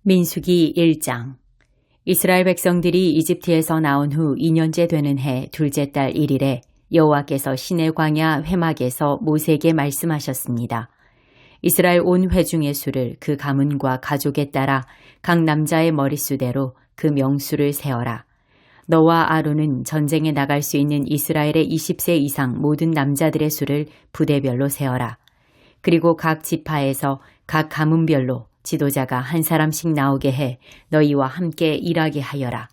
민수기 1장. 이스라엘 백성들이 이집트에서 나온 후 2년째 되는 해 둘째 달 1일에 여호와께서 시내 광야 회막에서 모세에게 말씀하셨습니다. 이스라엘 온 회중의 수를 그 가문과 가족에 따라 각 남자의 머릿수대로 그 명수를 세어라. 너와 아론은 전쟁에 나갈 수 있는 이스라엘의 20세 이상 모든 남자들의 수를 부대별로 세어라. 그리고 각 지파에서 각 가문별로 지도자가 한 사람씩 나오게 해 너희와 함께 일하게 하여라.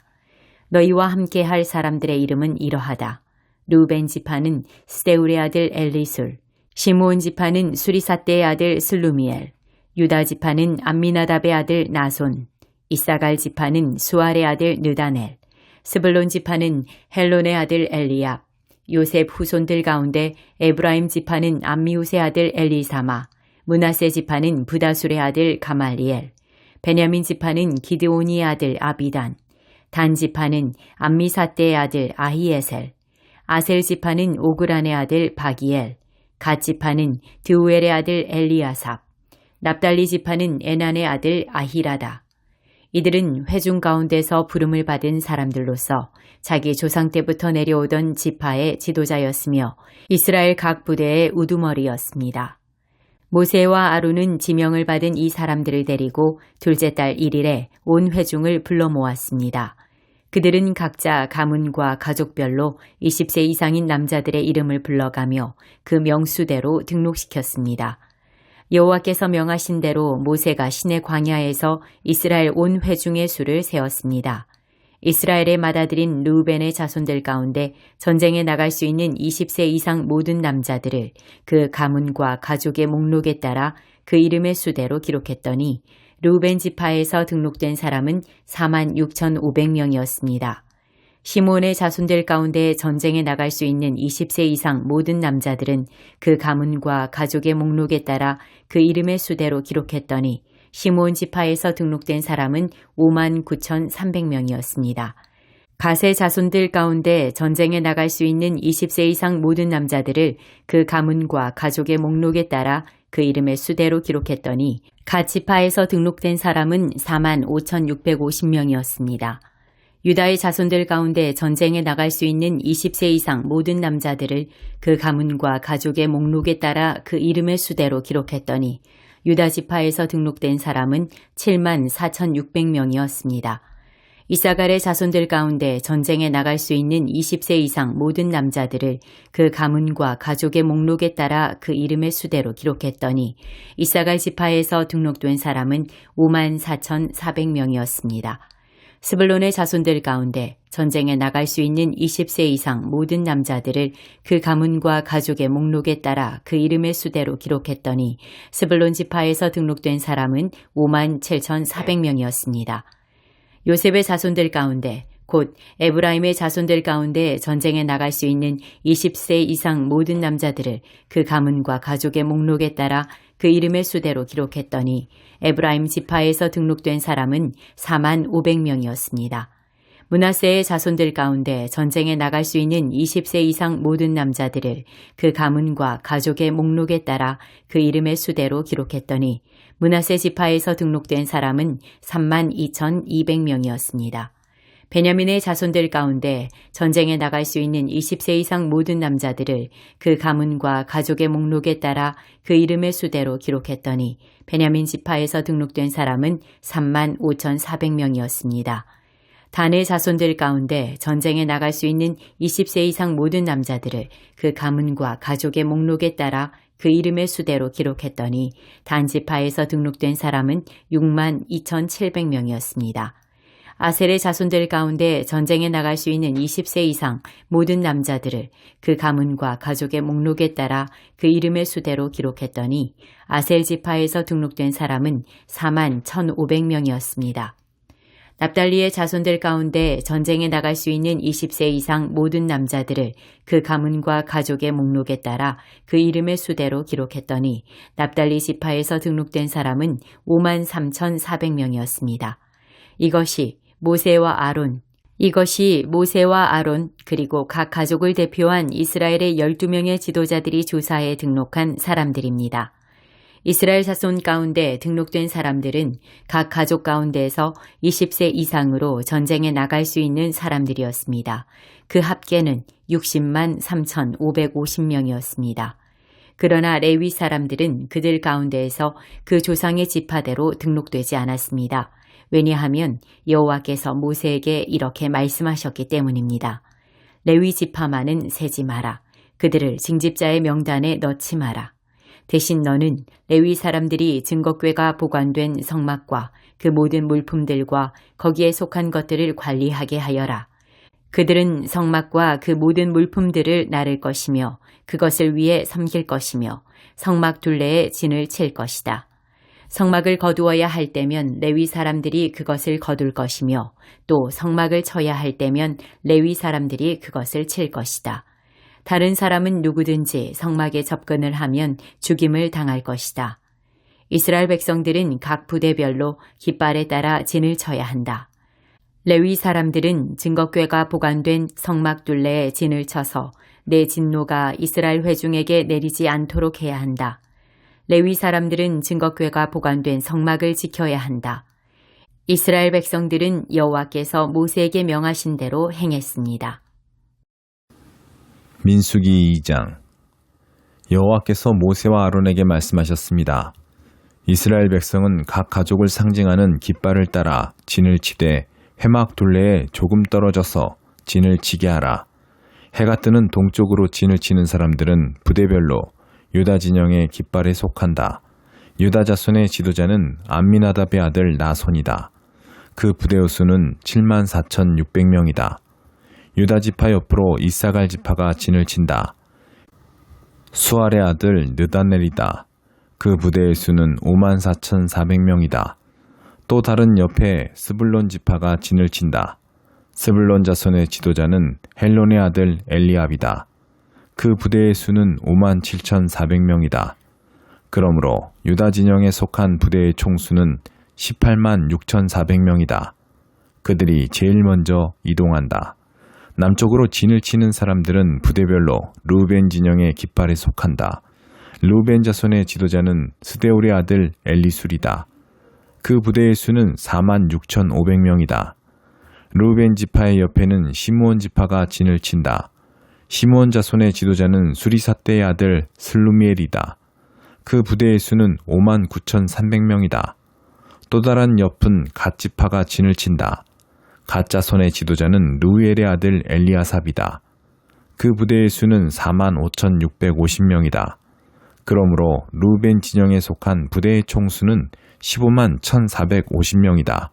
너희와 함께 할 사람들의 이름은 이러하다. 루벤 지파는 스데울의 아들 엘리술, 시므온 지파는 수리삿대의 아들 슬루미엘, 유다 지파는 암미나답의 아들 나손, 이사갈 지파는 수알의 아들 느다넬, 스불론 지파는 헬론의 아들 엘리압, 요셉 후손들 가운데 에브라임 지파는 암미우스의 아들 엘리사마, 므낫세 지파는 부다술의 아들 가말리엘, 베냐민 지파는 기드오니의 아들 아비단, 단 지파는 암미삿대의 아들 아히에셀, 아셀 지파는 오그란의 아들 바기엘, 갓 지파는 드우엘의 아들 엘리아삽, 납달리 지파는 에난의 아들 아히라다. 이들은 회중 가운데서 부름을 받은 사람들로서 자기 조상 때부터 내려오던 지파의 지도자였으며 이스라엘 각 부대의 우두머리였습니다. 모세와 아론은 지명을 받은 이 사람들을 데리고 둘째 달 1일에 온 회중을 불러 모았습니다. 그들은 각자 가문과 가족별로 20세 이상인 남자들의 이름을 불러가며 그 명수대로 등록시켰습니다. 여호와께서 명하신 대로 모세가 시내 광야에서 이스라엘 온 회중의 수를 세었습니다. 이스라엘의 맏아들인 르우벤의 자손들 가운데 전쟁에 나갈 수 있는 20세 이상 모든 남자들을 그 가문과 가족의 목록에 따라 그 이름의 수대로 기록했더니 르우벤 지파에서 등록된 사람은 46,500명이었습니다. 시므온의 자손들 가운데 전쟁에 나갈 수 있는 20세 이상 모든 남자들은 그 가문과 가족의 목록에 따라 그 이름의 수대로 기록했더니 시므온 지파에서 등록된 사람은 59,300명이었습니다. 갓의 자손들 가운데 전쟁에 나갈 수 있는 20세 이상 모든 남자들을 그 가문과 가족의 목록에 따라 그 이름의 수대로 기록했더니 갓 지파에서 등록된 사람은 45,650명이었습니다. 유다의 자손들 가운데 전쟁에 나갈 수 있는 20세 이상 모든 남자들을 그 가문과 가족의 목록에 따라 그 이름의 수대로 기록했더니 유다 지파에서 등록된 사람은 74,600명이었습니다. 이사갈의 자손들 가운데 전쟁에 나갈 수 있는 20세 이상 모든 남자들을 그 가문과 가족의 목록에 따라 그 이름의 수대로 기록했더니 이사갈 지파에서 등록된 사람은 54,400명이었습니다. 스불론의 자손들 가운데 전쟁에 나갈 수 있는 20세 이상 모든 남자들을 그 가문과 가족의 목록에 따라 그 이름의 수대로 기록했더니 스불론 지파에서 등록된 사람은 57,400명이었습니다. 요셉의 자손들 가운데 곧 에브라임의 자손들 가운데 전쟁에 나갈 수 있는 20세 이상 모든 남자들을 그 가문과 가족의 목록에 따라 그 이름의 수대로 기록했더니 에브라임 지파에서 등록된 사람은 45,000명이었습니다. 므낫세의 자손들 가운데 전쟁에 나갈 수 있는 20세 이상 모든 남자들을 그 가문과 가족의 목록에 따라 그 이름의 수대로 기록했더니 므낫세 지파에서 등록된 사람은 32,200명이었습니다. 베냐민의 자손들 가운데 전쟁에 나갈 수 있는 20세 이상 모든 남자들을 그 가문과 가족의 목록에 따라 그 이름의 수대로 기록했더니 베냐민 지파에서 등록된 사람은 35,400명이었습니다. 단의 자손들 가운데 전쟁에 나갈 수 있는 20세 이상 모든 남자들을 그 가문과 가족의 목록에 따라 그 이름의 수대로 기록했더니 단 지파에서 등록된 사람은 62,700명이었습니다. 아셀의 자손들 가운데 전쟁에 나갈 수 있는 20세 이상 모든 남자들을 그 가문과 가족의 목록에 따라 그 이름의 수대로 기록했더니 아셀 지파에서 등록된 사람은 41,500명이었습니다. 납달리의 자손들 가운데 전쟁에 나갈 수 있는 20세 이상 모든 남자들을 그 가문과 가족의 목록에 따라 그 이름의 수대로 기록했더니 납달리 지파에서 등록된 사람은 53,400명이었습니다. 이것이 모세와 아론 그리고 각 가족을 대표한 이스라엘의 12명의 지도자들이 조사에 등록한 사람들입니다. 이스라엘 자손 가운데 등록된 사람들은 각 가족 가운데에서 20세 이상으로 전쟁에 나갈 수 있는 사람들이었습니다. 그 합계는 60만 3,550명이었습니다. 그러나 레위 사람들은 그들 가운데에서 그 조상의 지파대로 등록되지 않았습니다. 왜냐하면 여호와께서 모세에게 이렇게 말씀하셨기 때문입니다. 레위 지파만은 세지 마라. 그들을 징집자의 명단에 넣지 마라. 대신 너는 레위 사람들이 증거궤가 보관된 성막과 그 모든 물품들과 거기에 속한 것들을 관리하게 하여라. 그들은 성막과 그 모든 물품들을 나를 것이며 그것을 위해 섬길 것이며 성막 둘레에 진을 칠 것이다. 성막을 거두어야 할 때면 레위 사람들이 그것을 거둘 것이며 또 성막을 쳐야 할 때면 레위 사람들이 그것을 칠 것이다. 다른 사람은 누구든지 성막에 접근을 하면 죽임을 당할 것이다. 이스라엘 백성들은 각 부대별로 깃발에 따라 진을 쳐야 한다. 레위 사람들은 증거궤가 보관된 성막 둘레에 진을 쳐서 내 진노가 이스라엘 회중에게 내리지 않도록 해야 한다. 레위 사람들은 증거궤가 보관된 성막을 지켜야 한다. 이스라엘 백성들은 여호와께서 모세에게 명하신 대로 행했습니다. 민수기 2장. 여호와께서 모세와 아론에게 말씀하셨습니다. 이스라엘 백성은 각 가족을 상징하는 깃발을 따라 진을 치되 회막 둘레에 조금 떨어져서 진을 치게 하라. 해가 뜨는 동쪽으로 진을 치는 사람들은 부대별로 유다 진영의 깃발에 속한다. 유다 자손의 지도자는 암미나답의 아들 나손이다. 그 부대의 수는 74,600명이다. 유다 지파 옆으로 이사갈 지파가 진을 친다. 수알의 아들 느다넬이다. 그 부대의 수는 54,400명이다. 또 다른 옆에 스불론 지파가 진을 친다. 스불론 자손의 지도자는 헬론의 아들 엘리압이다. 그 부대의 수는 57,400명이다. 그러므로 유다 진영에 속한 부대의 총수는 186,400명이다. 그들이 제일 먼저 이동한다. 남쪽으로 진을 치는 사람들은 부대별로 르우벤 진영의 깃발에 속한다. 르우벤 자손의 지도자는 스데울의 아들 엘리술이다. 그 부대의 수는 46,500명이다. 르우벤 지파의 옆에는 시므온 지파가 진을 친다. 시므온 자손의 지도자는 수리사떼의 아들 슬루미엘이다. 그 부대의 수는 59,300명이다. 또 다른 옆은 갓 지파가 진을 친다. 갓 자손의 지도자는 루엘의 아들 엘리아삽이다. 그 부대의 수는 45,650명이다. 그러므로 르우벤 진영에 속한 부대의 총수는 151,450명이다.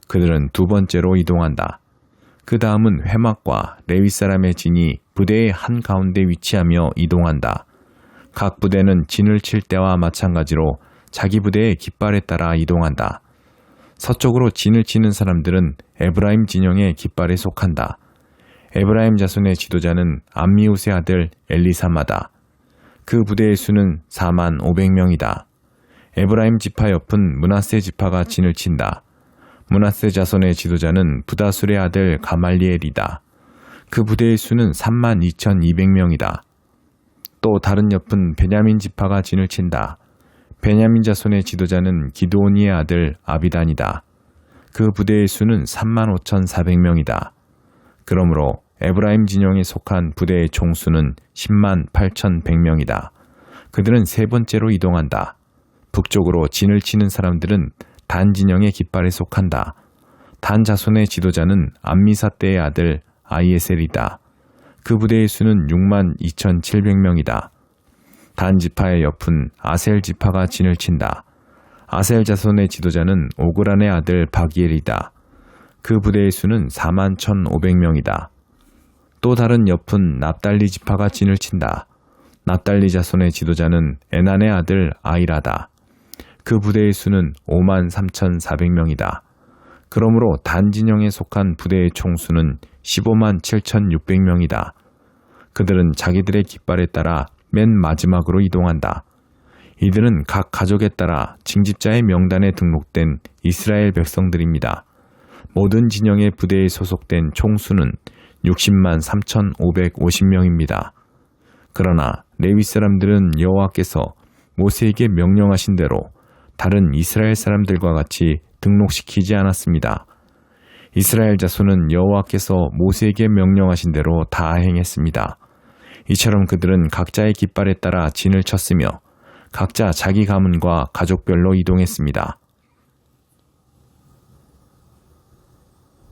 그들은 두 번째로 이동한다. 그 다음은 회막과 레위 사람의 진이 부대의 한가운데 위치하며 이동한다. 각 부대는 진을 칠 때와 마찬가지로 자기 부대의 깃발에 따라 이동한다. 서쪽으로 진을 치는 사람들은 에브라임 진영의 깃발에 속한다. 에브라임 자손의 지도자는 암미우스의 아들 엘리사마다. 그 부대의 수는 45,000명이다. 에브라임 지파 옆은 므낫세 지파가 진을 친다. 므낫세 자손의 지도자는 부다술의 아들 가말리엘이다. 그 부대의 수는 32,200명이다. 또 다른 옆은 베냐민 지파가 진을 친다. 베냐민 자손의 지도자는 기드오니의 아들 아비단이다. 그 부대의 수는 35,400명이다. 그러므로 에브라임 진영에 속한 부대의 총수는 108,100명이다. 그들은 세 번째로 이동한다. 북쪽으로 진을 치는 사람들은 단 진영의 깃발에 속한다. 단 자손의 지도자는 암미사떼의 아들 아이에셀이다. 그 부대의 수는 62,700명이다. 단 지파의 옆은 아셀 지파가 진을 친다. 아셀 자손의 지도자는 오그란의 아들 바기엘이다. 그 부대의 수는 41,500명이다. 또 다른 옆은 납달리 지파가 진을 친다. 납달리 자손의 지도자는 에난의 아들 아이라다. 그 부대의 수는 53,400명이다. 그러므로 단 진영에 속한 부대의 총수는 157,600명이다. 그들은 자기들의 깃발에 따라 맨 마지막으로 이동한다. 이들은 각 가족에 따라 징집자의 명단에 등록된 이스라엘 백성들입니다. 모든 진영의 부대에 소속된 총수는 60만 3,550명입니다. 그러나 레위 사람들은 여호와께서 모세에게 명령하신 대로 다른 이스라엘 사람들과 같이 등록시키지 않았습니다. 이스라엘 자손은 여호와께서 모세에게 명령하신 대로 다 행했습니다. 이처럼 그들은 각자의 깃발에 따라 진을 쳤으며 각자 자기 가문과 가족별로 이동했습니다.